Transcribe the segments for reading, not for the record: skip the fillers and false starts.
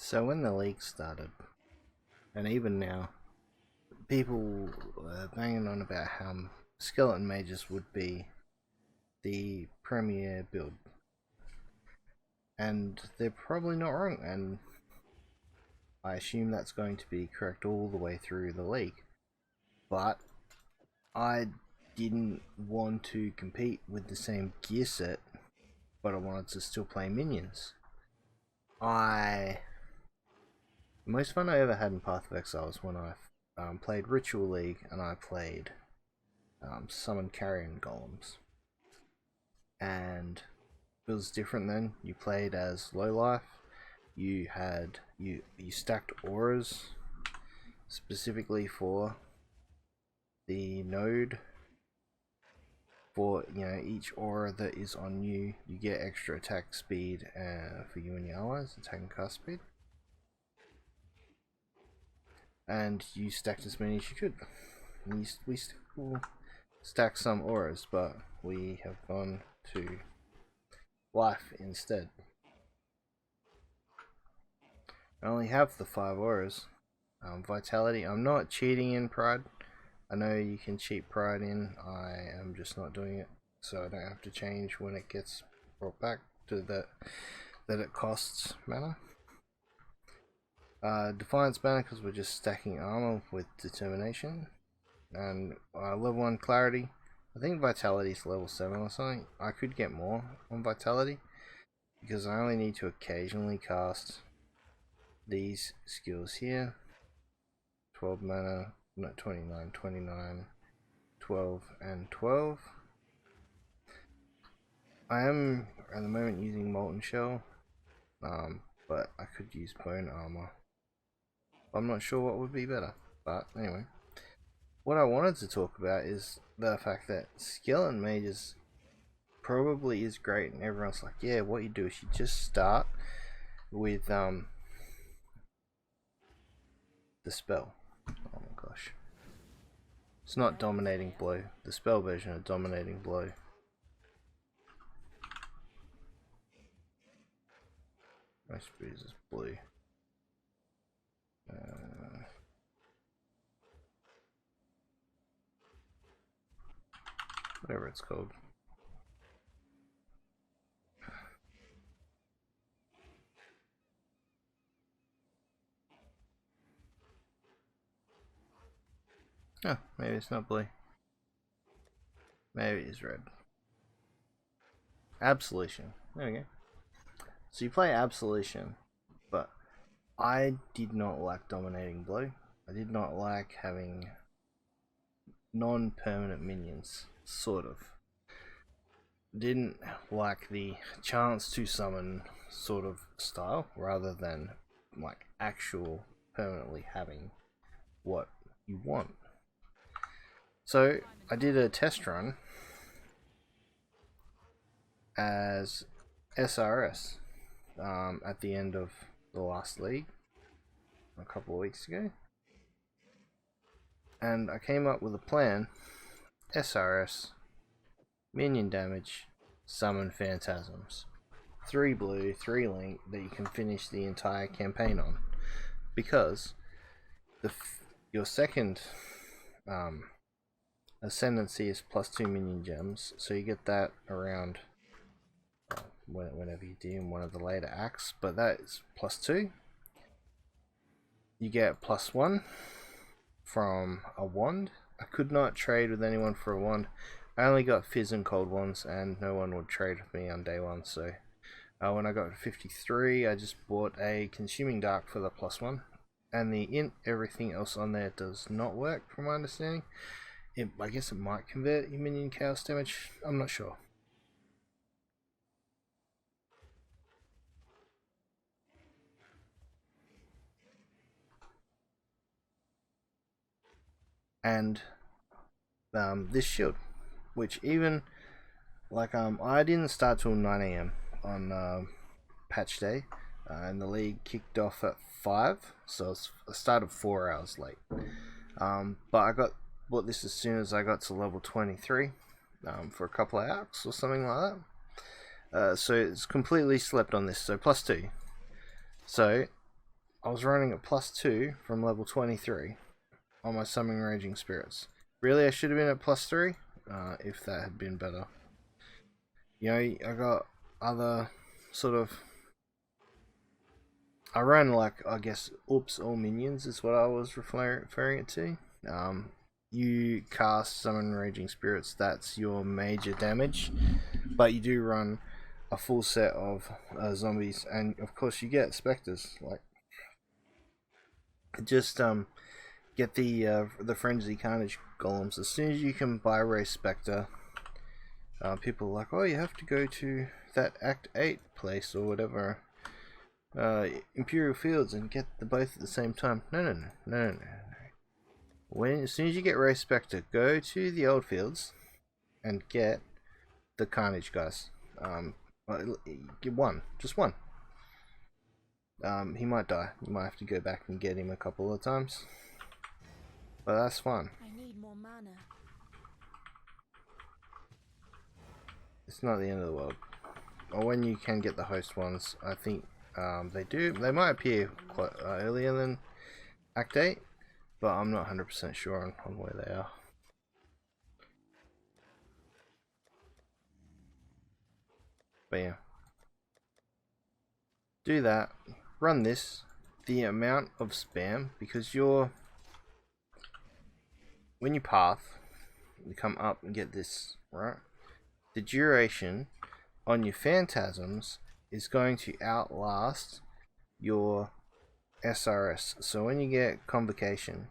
So when the league started, and even now, people were banging on about how skeleton mages would be the premier build, and they're probably not wrong, and I assume that's going to be correct all the way through the league. But I didn't want to compete with the same gear set, but I wanted to still play minions. The most fun I ever had in Path of Exile was when I played Ritual League and I played Summon Carrion Golems. And it was different then. You played as low life. You stacked auras specifically for the node. For each aura that is on you, you get extra attack speed for you and your allies, attack and cast speed. And you stacked as many as you could. We still stack some auras, but we have gone to life instead. I only have the 5 auras. Vitality, I'm not cheating in Pride. I know you can cheat Pride in, I am just not doing it, so I don't have to change when it gets brought back to that it costs mana. Defiance banner because we're just stacking armor with determination, and level 1 clarity. I think vitality is level 7 or something. I could get more on vitality because I only need to occasionally cast these skills here. 12 mana, not 29, 29, 12 and 12. I am at the moment using Molten Shell, but I could use Bone Armor. I'm not sure what would be better, but anyway. What I wanted to talk about is the fact that Skeleton Mages probably is great, and everyone's like, yeah, what you do is you just start with the spell. Oh my gosh. It's not Dominating Blow, the spell version of Dominating Blow. My speed is blue. Whatever it's called. Oh, maybe it's not blue. Maybe it's red. Absolution. There we go. So you play Absolution, but I did not like Dominating Blow. I did not like having non-permanent minions, sort of. Didn't like the chance to summon sort of style, rather than like actual permanently having what you want. So I did a test run as SRS at the end of the last league a couple of weeks ago, and I came up with a plan. SRS, minion damage, summon phantasms, 3 blue, 3 link that you can finish the entire campaign on, because your second ascendancy is +2 minion gems, so you get that around whenever you do in one of the later acts, but that is +2. You get +1 from a wand. I could not trade with anyone for a wand. I only got Fizz and Cold Wands, and no one would trade with me on day 1, so when I got to 53, I just bought a Consuming Dark for the +1, and everything else on there does not work from my understanding. I guess it might convert your minion chaos damage, I'm not sure. And this shield, which even like I didn't start till 9 AM on patch day, and the league kicked off at 5, so I started 4 hours late. But I bought this as soon as I got to level 23 for a couple of acts or something like that. So it's completely slept on this, so +2. So I was running at +2 from level 23 on my Summoning Raging Spirits. Really, I should have been at +3 if that had been better. You know, I got other sort of... I ran like, I guess, oops, all minions is what I was referring it to. You cast Summon Raging Spirits, that's your major damage, but you do run a full set of zombies, and of course you get specters. Like, just get the Frenzy Carnage Golems. As soon as you can buy Race Spectre, people are like, oh, you have to go to that Act 8 place or whatever, Imperial Fields, and get the both at the same time. No. As soon as you get Race Spectre, go to the old fields and get the Carnage guys. Get one, just one. He might die. You might have to go back and get him a couple of times, but that's fun. I need more mana. It's not the end of the world. Or when you can get the host ones, I think they might appear quite earlier than Act 8, but I'm not 100% sure on where they are. But yeah, do that, run this. The amount of spam, because when you path, you come up and get this, right? The duration on your phantasms is going to outlast your SRS. So when you get Convocation,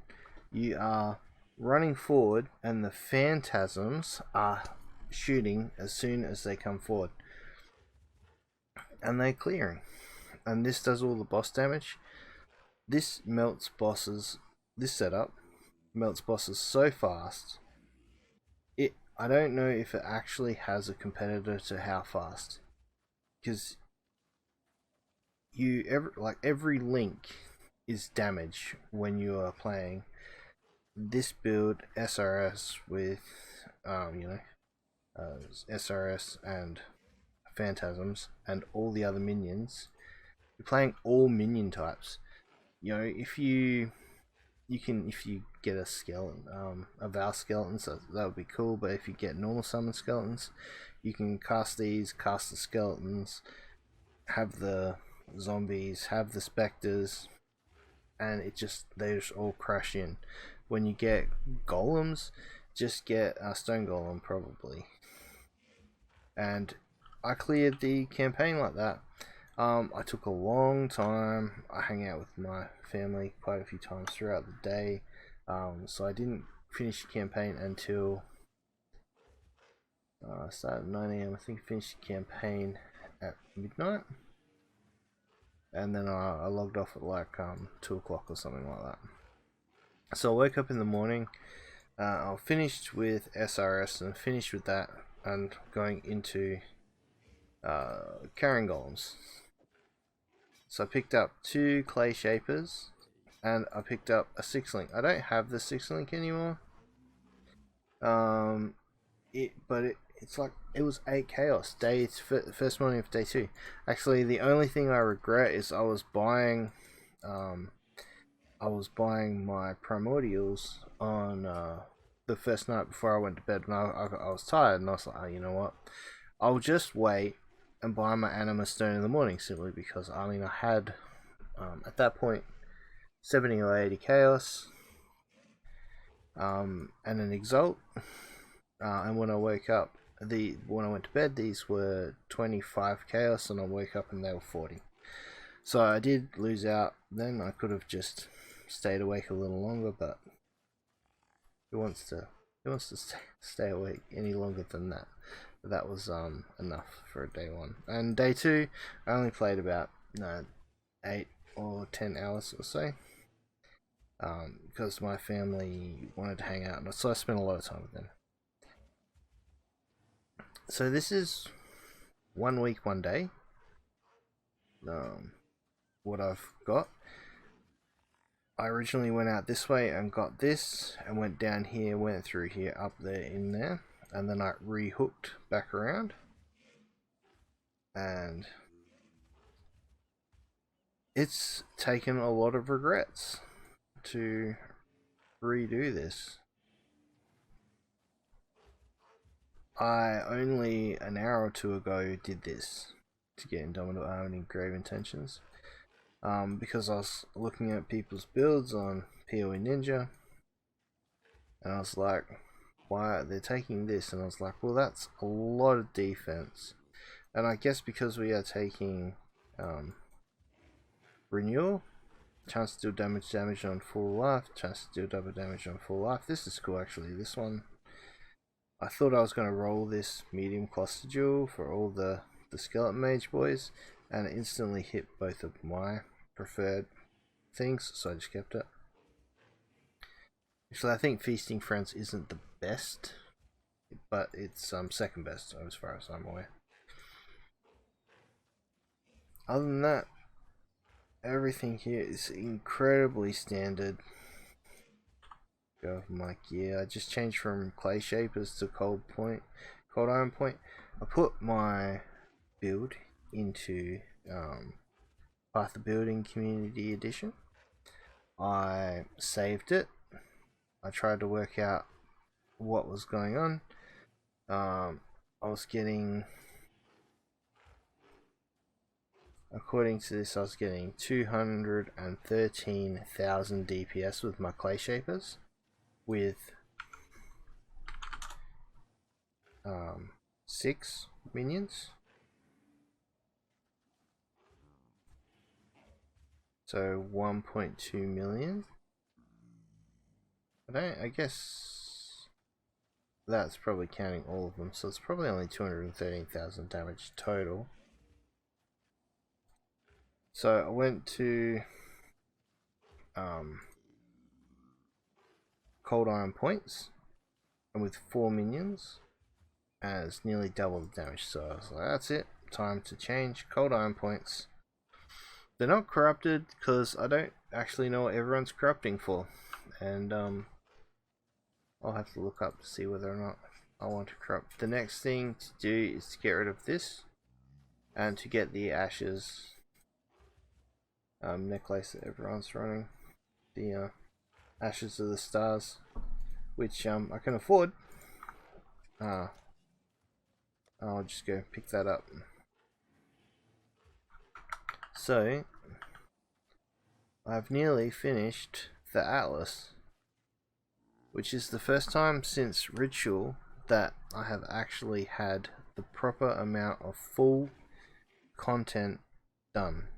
you are running forward and the phantasms are shooting as soon as they come forward, and they're clearing, and this does all the boss damage. This melts bosses. This setup melts bosses so fast. I don't know if it actually has a competitor to how fast, because every link is damage when you are playing this build SRS with SRS and phantasms and all the other minions. You're playing all minion types. You know, if you get a skeleton, a Val skeleton, so that would be cool. But if you get normal summon skeletons, you can cast these, cast the skeletons, have the zombies, have the specters, and they just all crash in. When you get golems, just get a stone golem probably. And I cleared the campaign like that. I took a long time. I hang out with my family quite a few times throughout the day, so I didn't finish the campaign until I started at 9 AM. I think I finished the campaign at midnight, and then I logged off at like 2 o'clock or something like that. So I woke up in the morning. I finished with SRS and finished with that, and going into Carrion Golems. So I picked up 2 clay shapers, and I picked up a 6-link. I don't have the 6-link anymore. It's like, it was 8 chaos. First morning of day 2. Actually, the only thing I regret is I was buying my primordials on the first night before I went to bed, and I was tired, and I was like, oh, you know what? I'll just wait and buy my anima stone in the morning, simply because I had at that point 70 or 80 chaos, and an exalt, and when I went to bed, these were 25 chaos, and I woke up and they were 40. So I did lose out. Then I could have just stayed awake a little longer, but who wants to stay awake any longer than that? That was enough for day 1. And day 2, I only played about 8 or 10 hours or so, because my family wanted to hang out, and so I spent a lot of time with them. So this is 1 week, 1 day. What I've got. I originally went out this way and got this, and went down here, went through here, up there, in there, and then I rehooked back around, and it's taken a lot of regrets to redo this. I only an hour or two ago did this to get Indomitable Harmony Grave Intentions. Because I was looking at people's builds on POE Ninja, and I was like, why they're taking this? And I was like, well, that's a lot of defense. And I guess because we are taking renewal, chance to deal damage on full life, chance to deal double damage on full life. This is cool actually. This one, I thought I was going to roll this medium cluster jewel for all the skeleton mage boys, and it instantly hit both of my preferred things, so I just kept it. Actually, I think Feasting Friends isn't the best, but it's second best as far as I'm aware. Other than that, everything here is incredibly standard. Go over my gear. I just changed from clay shapers to cold iron point. I put my build into Path of Building Community Edition. I saved it. I tried to work out what was going on. I was getting, according to this, I was getting 213,000 DPS with my clay shapers, with 6 minions. So 1.2 million. I guess that's probably counting all of them, so it's probably only 213,000 damage total. So I went to cold iron points, and with 4 minions, and it's nearly double the damage. So I was like, that's it, time to change. Cold iron points. They're not corrupted because I don't actually know what everyone's corrupting for, and I'll have to look up to see whether or not I want to corrupt. The next thing to do is to get rid of this, and to get the ashes necklace that everyone's running, the ashes of the stars, which I can afford. I'll just go pick that up. So I've nearly finished the Atlas, which is the first time since Ritual that I have actually had the proper amount of full content done.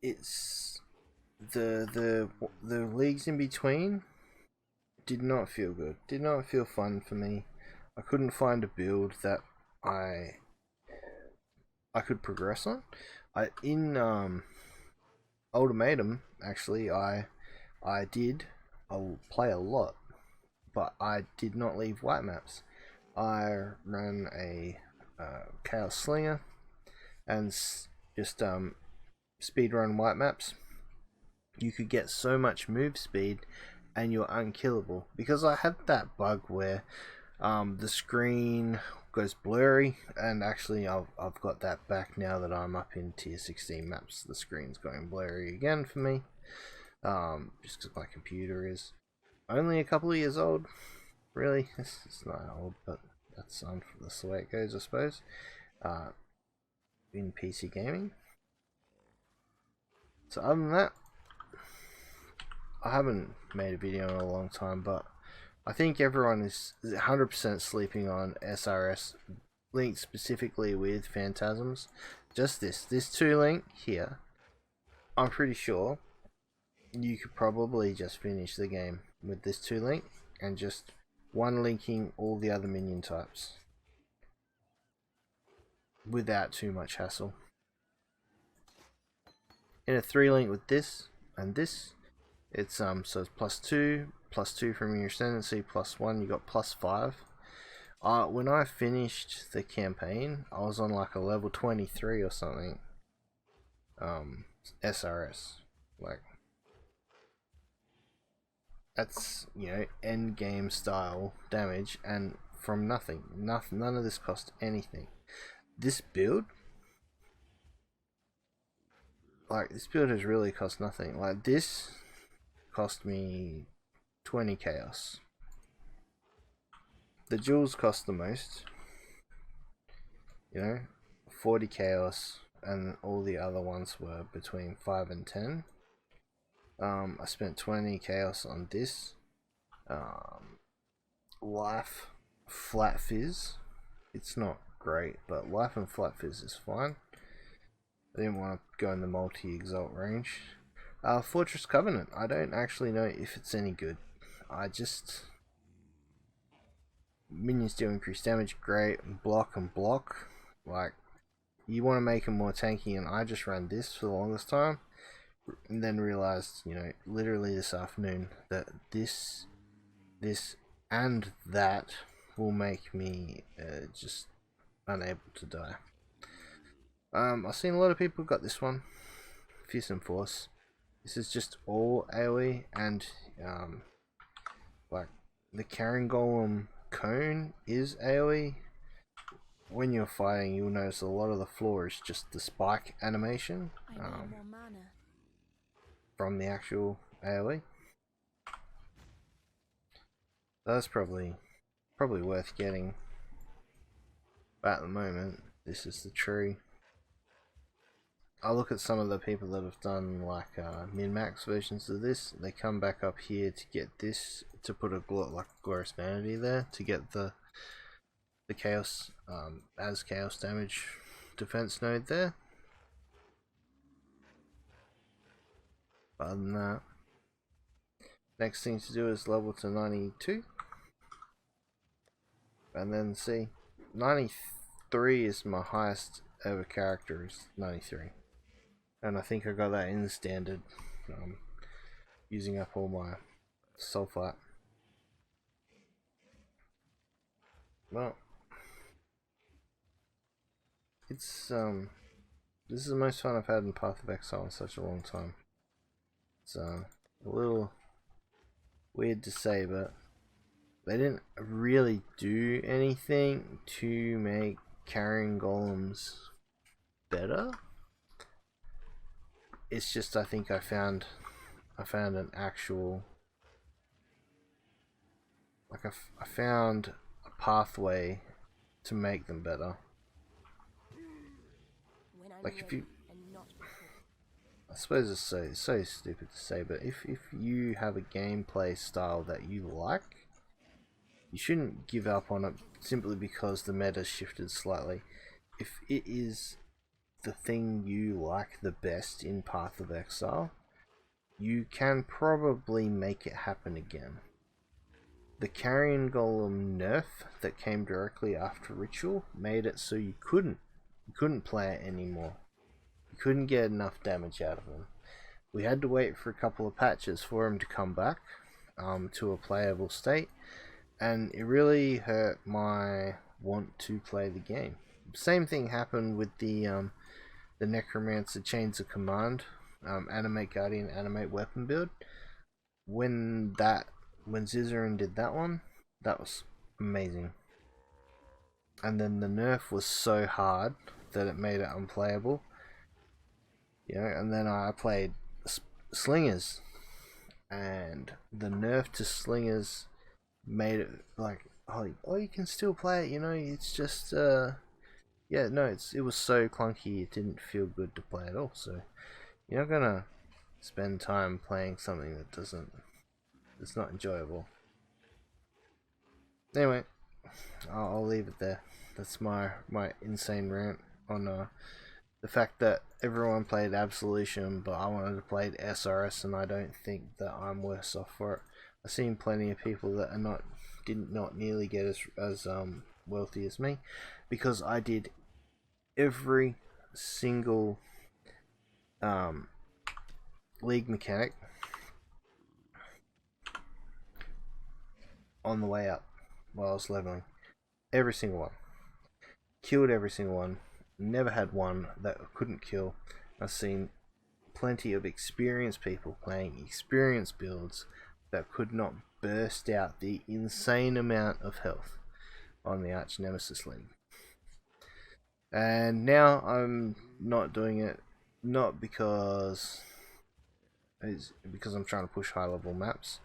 It's the leagues in between did not feel good, did not feel fun for me. I couldn't find a build that I could progress on. In Ultimatum, actually, I'll play a lot, but I did not leave white maps. I ran a Chaos Slinger and just speedrun white maps. You could get so much move speed and you're unkillable, because I had that bug where the screen goes blurry, and actually I've got that back now that I'm up in tier 16 maps. The screen's going blurry again for me, just because my computer is only a couple of years old. Really, it's not old, but that's the way it goes, I suppose, in PC gaming. So other than that, I haven't made a video in a long time, but I think everyone is 100% sleeping on SRS, linked specifically with Phantasms. Just this 2 link here, I'm pretty sure you could probably just finish the game with this 2 link, and just 1 linking all the other minion types without too much hassle. In a 3 link with this and this, it's so it's +2 from your ascendancy, +1, you got +5. When I finished the campaign, I was on like a level 23 or something. SRS, like, that's, you know, end game style damage, and from nothing. None of this cost anything. This build like this build has really cost nothing. Like this cost me 20 chaos. The jewels cost the most, you know, 40 chaos, and all the other ones were between 5 and 10. I spent 20 chaos on this. Life flat fizz, it's not great, but life and flat fizz is fine. I didn't want to go in the multi-exalt range. Fortress Covenant, I don't actually know if it's any good. Minions do increased damage, great. Block and block, like, you want to make them more tanky, and I just ran this for the longest time, and then realized, you know, literally this afternoon, that this and that will make me just unable to die. I've seen a lot of people got this one, Fearsome Force. This is just all AoE, and like the Carrion Golem cone is AoE. When you're fighting, you'll notice a lot of the floor is just the spike animation from the actual AoE. That's probably worth getting. But at the moment, this is the tree. I look at some of the people that have done like min-max versions of this. They come back up here to get this, to put a glorious vanity there to get the chaos as chaos damage defense node there. Other than that, next thing to do is level to 92, and then see 93 is my highest ever character, is 93. And I think I got that in standard, using up all my sulfite. Well, it's this is the most fun I've had in Path of Exile in such a long time. It's a little weird to say, but they didn't really do anything to make Carrion Golems better. It's just, I think I found an actual, like, I found a pathway to make them better. Like, if you, I suppose it's so stupid to say, but if you have a gameplay style that you like, you shouldn't give up on it simply because the meta shifted slightly. If it is the thing you like the best in Path of Exile, you can probably make it happen again. The Carrion Golem nerf that came directly after Ritual made it so you couldn't play it anymore. You couldn't get enough damage out of him. We had to wait for a couple of patches for him to come back to a playable state, and it really hurt my want to play the game. Same thing happened with the Necromancer Chains of Command, Animate Guardian, Animate Weapon build. When Zizaran did that one, that was amazing. And then the nerf was so hard that it made it unplayable. You know, and then I played Slingers, and the nerf to Slingers made it like, oh, you can still play it, you know, it's just yeah, no, it was so clunky, it didn't feel good to play at all. So you're not gonna spend time playing something that it's not enjoyable. Anyway, I'll leave it there. That's my insane rant on the fact that everyone played Absolution, but I wanted to play SRS, and I don't think that I'm worse off for it. I've seen plenty of people that are did not nearly get as wealthy as me, because I did every single league mechanic on the way up while I was leveling. Every single one. Killed every single one. Never had one that couldn't kill. I've seen plenty of experienced people playing experienced builds that could not burst out the insane amount of health on the Arch Nemesis League. And now I'm not doing it not because it's because I'm trying to push high level maps,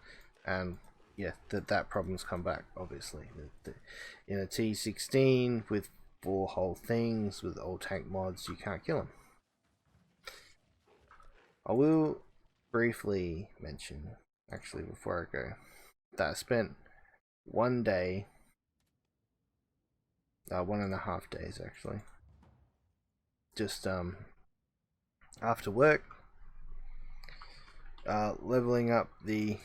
and yeah, that problem's come back obviously. In a T16 with 4 whole things with old tank mods, you can't kill them. I will briefly mention, actually, before I go, that I spent one day, 1.5 days actually, just after work, leveling up the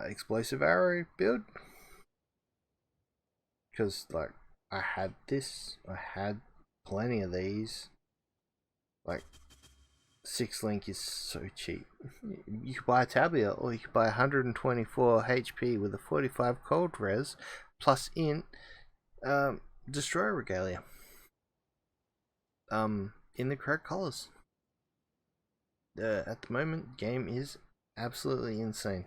explosive arrow build, because like I had plenty of these. Like 6 link is so cheap. You could buy a tabia, or you could buy 124 HP with a 45 cold res plus int destroyer regalia in the correct colors. At the moment, game is absolutely insane.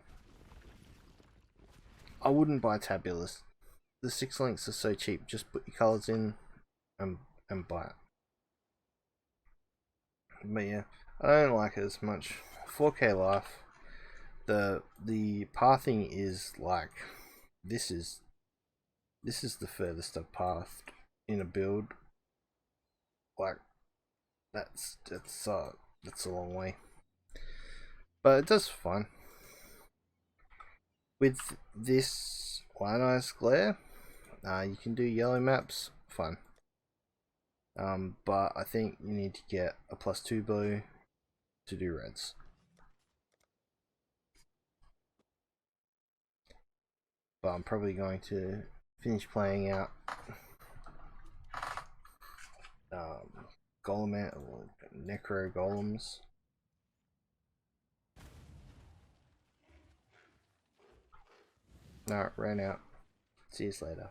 I wouldn't buy tabulas. The 6 links are so cheap. Just put your colors in and buy it. But yeah, I don't like it as much. 4K life. The pathing is like, this is the furthest I've pathed in a build. Like that's a long way. But it does fun. With this ionized glare, you can do yellow maps, fun. But I think you need to get a +2 bow to do reds. But I'm probably going to finish playing out Golem or Necro Golems. Alright, ran out. See you later.